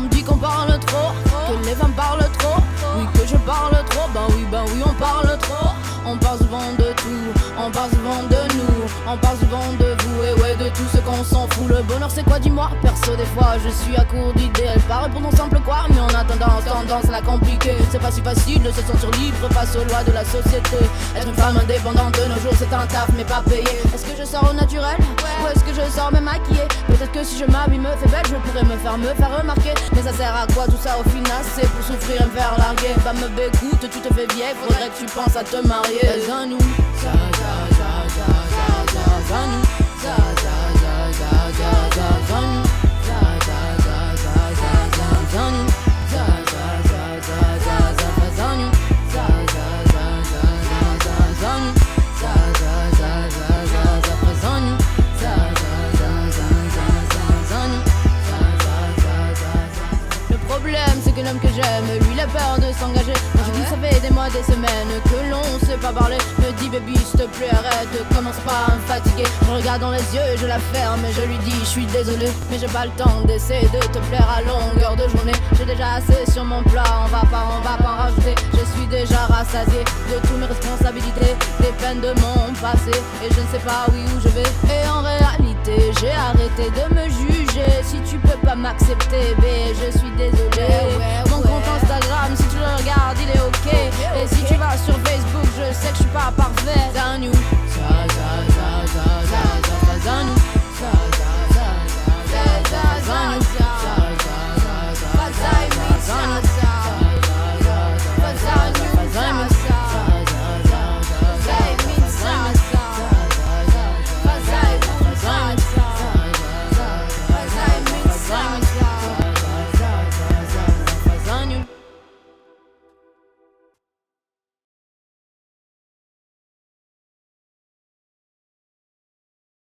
me dit qu'on parle trop, que les femmes parlent trop. Oui que je parle trop, ben oui on parle trop. On parle souvent de tout, on parle souvent de nous, on parle souvent de vous et ouais de tout ce qu'on s'en fout. Le bonheur c'est quoi dis-moi? Perso des fois je suis à court d'idées. Elle parle pour non simple quoi, mais on a tendance à la compliquer. C'est pas si facile de se sentir libre face aux lois de la société. Être une femme indépendante de nos jours c'est un taf mais pas payé. Est-ce que je sors au naturel? Ou est-ce que je sors me maquiller? Peut-être que si je m'habille me fait belle, je pourrais me faire remarquer. Mais ça sert à quoi tout ça au final? C'est pour souffrir et me faire larguer. Bah me bécoute, tu te fais vieille, faudrait que tu penses à te marier. Zanou, za za za za za za zanou, za za za za za za zanou, za za za za za za zanou, za za za za za za zanou, za za za za za za zanou, za za za za za za zanou, za za za za za za zanou, za za za za za. Le problème c'est que l'homme que j'aime, lui il a peur de s'engager. Quand je dis ça fait des mois, des semaines que l'on sait pas parler. Me dit baby s'il te plaît arrête, commence pas à me fatiguer. Je regarde dans les yeux et je la ferme et je lui dis je suis désolé, mais j'ai pas le temps d'essayer de te plaire à longueur de journée. J'ai déjà assez sur mon plat, on va pas en rajouter. Je suis déjà rassasié de toutes mes responsabilités, des peines de mon passé, et je ne sais pas oui où je vais. Et en réalité j'ai arrêté de me juger. Si tu peux pas m'accepter, bé, je suis désolé. Mon compte Instagram